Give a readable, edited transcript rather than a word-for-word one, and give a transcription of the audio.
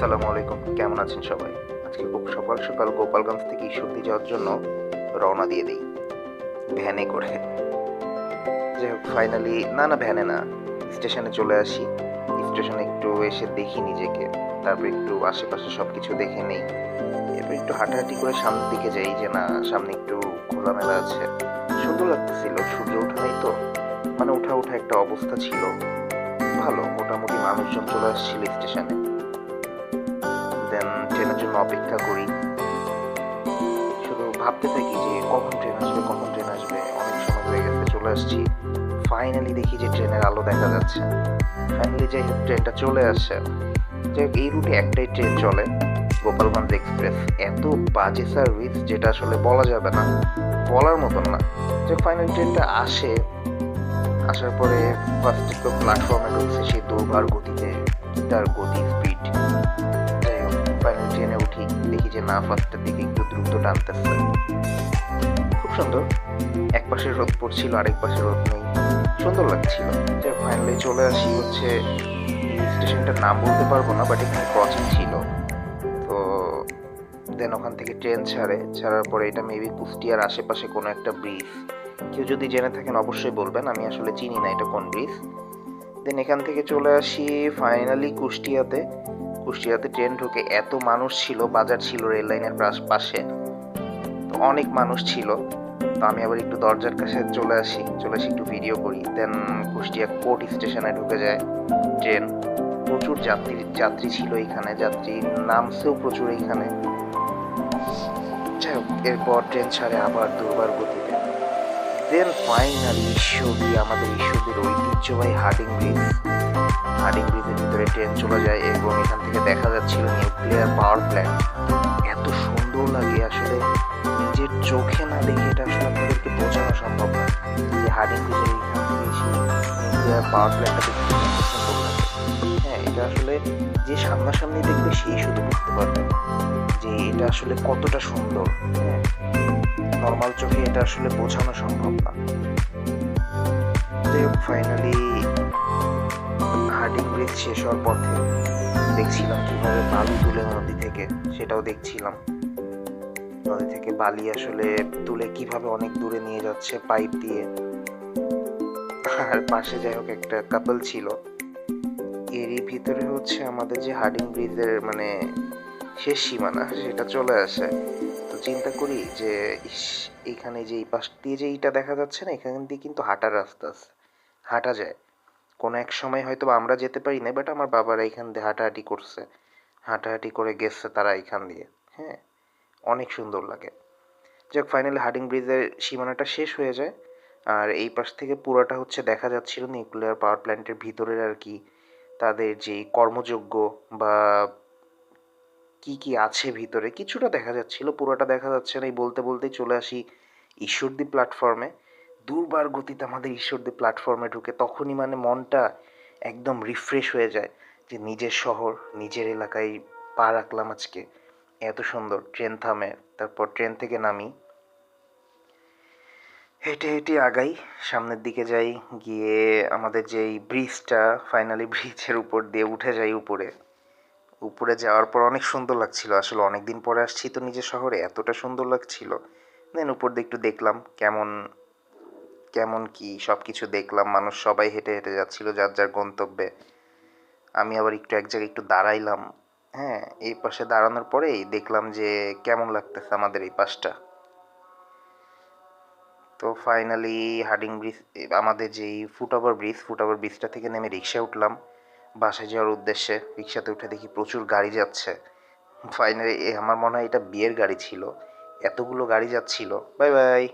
আসসালামু আলাইকুম, কেমন আছেন সবাই? আজকে খুব সকাল সকাল গোপালগঞ্জ থেকে ঈশ্বরদী যাওয়ার জন্য রওনা দিয়ে দিই ভ্যানে করে। যাই হোক, ফাইনালি না ভ্যানে না, স্টেশনে চলে আসি। স্টেশনে একটু এসে দেখি নিজেকে, তারপর একটু আশেপাশে সব কিছু দেখে নেই। এরপর একটু হাঁটাহাঁটি করে সামনের দিকে যাই, যে না সামনে একটু খোলামেলা আছে। সুন্দর লাগতেছিল, সূর্য ওঠা নেই তো, মানে ওঠা ওঠা একটা অবস্থা ছিল। ভালো, মোটামুটি মানুষজন চলে আসছিল স্টেশনে। দেন ট্রেনের জন্য অপেক্ষা করি, শুধু ভাবতে থাকি যে কখন ট্রেন আসবে, কখন ট্রেন আসবে। অনেক সময় হয়ে গেছে, চলে আসছি। ফাইনালি দেখি যে ট্রেনের আলো দেখা যাচ্ছে। ফাইনালি যাই হোক, ট্রেনটা চলে আসে। যাই হোক, এই রুটে একটাই ট্রেন চলে, গোপালগঞ্জ এক্সপ্রেস। এত বাজে সার্ভিস যেটা আসলে বলা যাবে না, বলার মতন না। যে ফাইনাল ট্রেনটা আসে, আসার পরে ফার্স্টে তো প্ল্যাটফর্মে ঢুকছে সেই দুর্বার গতিতে, তার গতি স্পিড। যাই হোক, ফাইনাল ট্রেনে উঠি, দেখি যে না ফার্স্টের দিকে একটু দ্রুত টানতেছে। খুব সুন্দর, এক পাশে রোদ পড়ছিল, আরেক পাশে রোদ নেই, সুন্দর লাগছিল। যে ফাইনালি চলে আসি হচ্ছে স্টেশনটার নাম বলতে পারবো না, বাট এখানে ক্রসিং ছিল। তো দেন ওখান থেকে ট্রেন ছাড়ার পরে এটা মেবি কুষ্টিয়ার আশেপাশে কোনো একটা ব্রিজ। কেউ যদি জেনে থাকেন অবশ্যই বলবেন, আমি আসলে চিনি না এটা কোন ব্রিজ। দেন এখান থেকে চলে আসি ফাইনালি কুষ্টিয়াতে ট্রেন ঢুকে এত মানুষ ছিল, বাজার ছিল রেল লাইনের পাশে, তো অনেক মানুষ ছিল। তো আমি আবার একটু দরজার কাছে চলে আসি একটু ভিডিও করি। দেন কুষ্টিয়া কোর্ট স্টেশনে ঢুকে যায় ট্রেন। প্রচুর যাত্রী ছিল এখানে, যাত্রী নামছেও প্রচুর এইখানে। যাই হোক, এরপর ট্রেন ছাড়ে আবার দুর্বার গতিতে। দেন ফাইনালি আমাদের ঈশ্বরদীর ঐতিহ্যবাহী হার্ডিং ব্রিজের ভিতরে ট্রেন চলে যায়, এবং এখান থেকে দেখা যাচ্ছিল নিউক্লিয়ার পাওয়ার প্ল্যান্ট। এত সুন্দর লাগে আসলে, নিজের চোখে না দেখে এটা আসলে আপনাদেরকে বোঝানো সম্ভব না যে হার্ডিং ব্রিজের এখান থেকে এসে নিউক্লিয়ার পাওয়ার প্ল্যান্টটা দেখতে কত সুন্দর লাগে। হ্যাঁ, এটা আসলে যে সামনাসামনি দেখবে সেই শুধু বুঝতে পারবে যে এটা আসলে কতটা সুন্দর। হ্যাঁ, নর্মাল চোখে এটা আসলে বোঝানো সম্ভব না। যাই হোক, ফাইনালি হার্ডিং ব্রিজ শেষ হওয়ার পথে দেখছিলাম কিভাবে বালু তুলে নদী থেকে, সেটাও দেখছিলাম। নদী থেকে বালি আসলে তুলে কিভাবে অনেক দূরে নিয়ে যাচ্ছে পাইপ দিয়ে। আর পাশে যাই হোক একটা কাপল ছিল। এরই ভিতরে হচ্ছে আমাদের যে হার্ডিং ব্রিজের মানে শেষ সীমানা সেটা চলে আসে। তো চিন্তা করি যে এইখানে যে এই পাশ দিয়ে যে এইটা দেখা যাচ্ছে না, এখান দিয়ে কিন্তু হাঁটার রাস্তা আছে, হাঁটা যায়। কোনো এক সময় হয়তো আমরা যেতে পারি না, বাট আমার বাবারা এখান দিয়ে হাঁটাহাঁটি করছে, হাঁটাহাঁটি করে গেছে তারা এখান দিয়ে। হ্যাঁ, অনেক সুন্দর লাগে। যাক, ফাইনালি হার্ডিং ব্রিজের সীমানাটা শেষ হয়ে যায়। আর এই পাশ থেকে পুরোটা হচ্ছে দেখা যাচ্ছিল নিউক্লিয়ার পাওয়ার প্ল্যান্টের ভিতরের আর কি তাদের যেই কর্মযোগ্য বা কি কি আছে ভিতরে কিছুটা দেখা যাচ্ছিল, পুরোটা দেখা যাচ্ছে না। এই বলতে বলতেই চলে আসি ঈশ্বরদী প্ল্যাটফর্মে। দুর্বার গতিতে আমাদের ঈশ্বরদী প্ল্যাটফর্মে ঢুকে তখনই মানে মনটা একদম রিফ্রেশ হয়ে যায় যে নিজের শহর, নিজের এলাকায় পা রাখলাম আজকে। এত সুন্দর। ট্রেন থামে, তারপর ট্রেন থেকে নামি, হেঁটে হেঁটে আগাই, সামনের দিকে যাই। গিয়ে আমাদের যেই ব্রিজটা, ফাইনালি ব্রিজের উপর দিয়ে উঠে যাই উপরে। উপরে যাওয়ার পর অনেক সুন্দর লাগছিল, আসলে অনেক দিন পরে আসছি তো নিজের শহরে, এতটা সুন্দর লাগছিল। দেন উপর দিয়ে একটু দেখলাম কেমন কেমন কি সব কিছু দেখলাম, মানুষ সবাই হেঁটে হেঁটে যাচ্ছিল যার যার গন্তব্যে। আমি আবার একটু এক জায়গায় একটু দাঁড়াইলাম। হ্যাঁ, এই পাশে দাঁড়ানোর পরেই দেখলাম যে কেমন লাগতেছে আমাদের এই পাশটা। তো ফাইনালি হার্ডিং ব্রিজ, আমাদের যেই ফুট ওভার ব্রিজটা থেকে নেমে রিক্সায় উঠলাম বাসায় যাওয়ার উদ্দেশ্যে। রিক্সাতে উঠে দেখি প্রচুর গাড়ি যাচ্ছে। ফাইনালি আমার মনে হয় এটা বিয়ের গাড়ি ছিল, এতগুলো গাড়ি যাচ্ছিল। Bye bye.